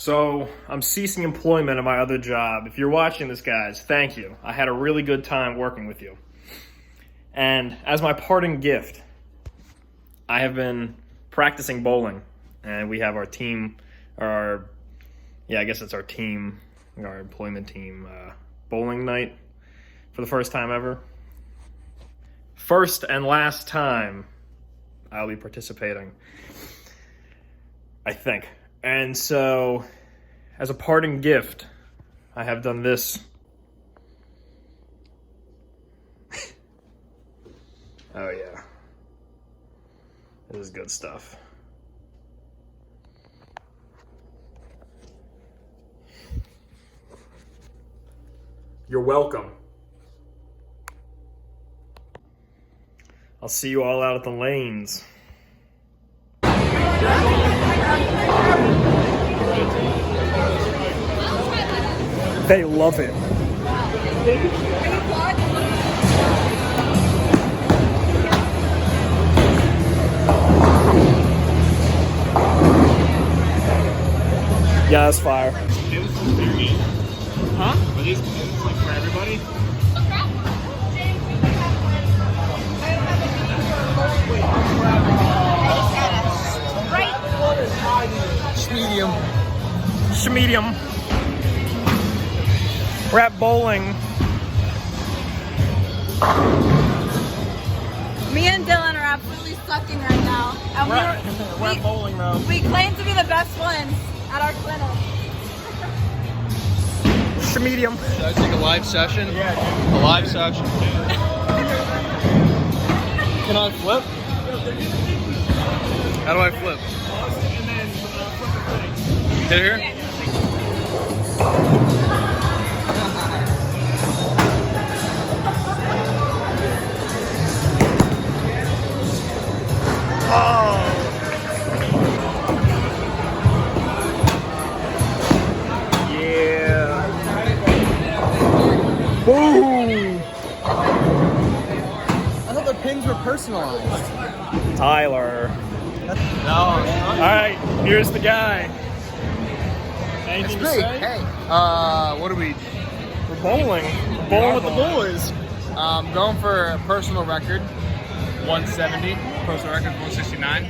So I'm ceasing employment at my other job. If you're watching this, guys, thank you. I had a really good time working with you. And as my parting gift, I have been practicing bowling. And we have our team, I guess it's our team, our employment team, bowling night for the first time ever. First and last time I'll be participating, I think. And so, as a parting gift, I have done this. Oh yeah. This is good stuff. You're welcome. I'll see you all out at the lanes. They love it. Yeah, that's fire. Huh? Are these like for everybody? Schmedium. We're at bowling. Me and Dylan are absolutely sucking right now. And We're at bowling though. we claim to be the best ones at our clinic. Schmedium. Should I take a live session? Yeah, dude. A live session. Can I flip? How do I flip? And then flip the thing. Hit here? Boom! I thought the pins were personalized. Tyler. No. Alright, here's the guy. Anything to Great. say? Hey, What are we? We're bowling. We're bowling with the boys. going for a personal record. 170. Personal record 169.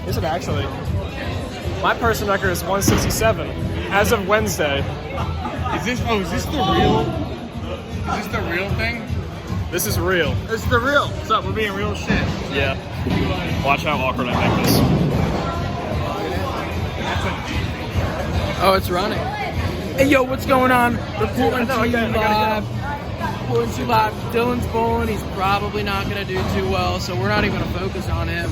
Is it actually? My personal record is 167 as of Wednesday. Is this the real? Is this the real thing? This is real. It's the real. What's up? We're being real shit. Yeah. Watch how awkward I make this. Oh, it's running. Hey, yo, what's going on? Reporting to you live. Reporting to you live. Dylan's bowling. He's probably not going to do too well, so we're not even going to focus on him.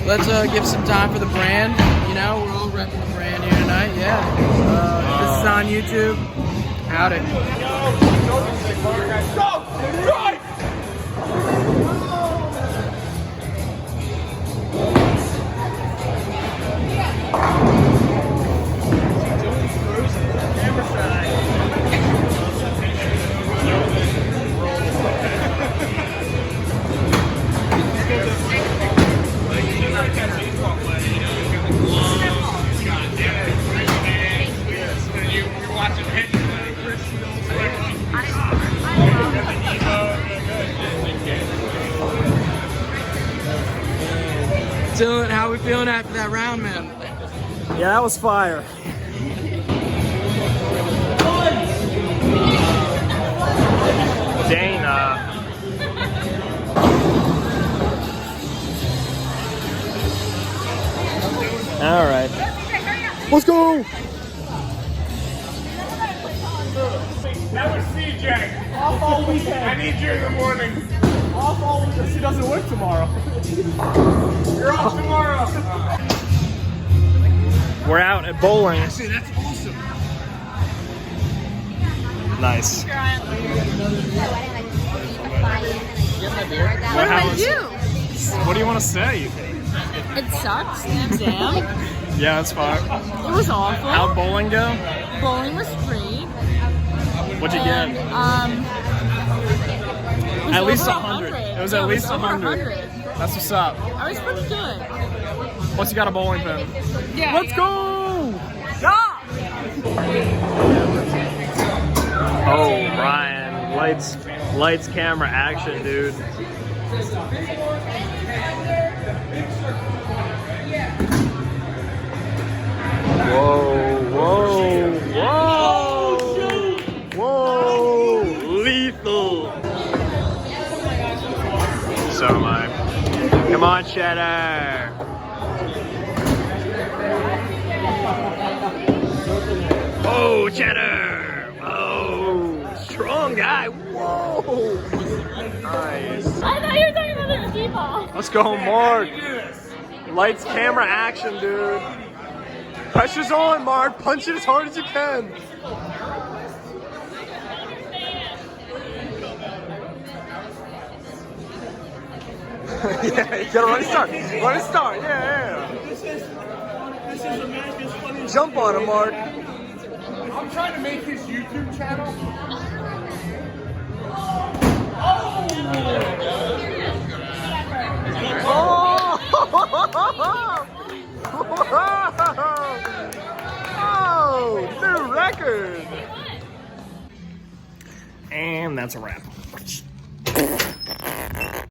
Let's give some time for the brand. You know, we're all repping the brand here tonight. Yeah. This is on YouTube. Howdy. Dylan, how we feeling after that round, man? Yeah, that was fire. Dana. All right. Let's go. That was CJ. Off all weekend. I need you in the morning. Off all weekend. She doesn't work tomorrow. You're off tomorrow. We're out at bowling. Actually, that's awesome. Nice. What do I do? What do you want to say? It sucks. The exam. Yeah, that's fine. It was awful. How'd bowling go? Bowling was free. What'd you And, get? it was At least over 100. It was Yeah, at least over 100. That's what's up. I was pretty good. Once you got a bowling pin. Yeah. Let's go! Yeah. Lights, camera, action, dude. Whoa, whoa, whoa! Whoa! Lethal! So am I. Come on, Cheddar! Oh, Cheddar! Whoa! Strong guy! Whoa! Nice. I thought you were talking about the ski ball. Let's go, Mark. Lights, camera, action, dude. Pressure's on, Mark. Punch it as hard as you can. Yeah, you gotta run a start. Run a start, yeah. This is America's funniest. Jump on him, Mark. I'm trying to make his YouTube channel. Oh, new record. And that's a wrap.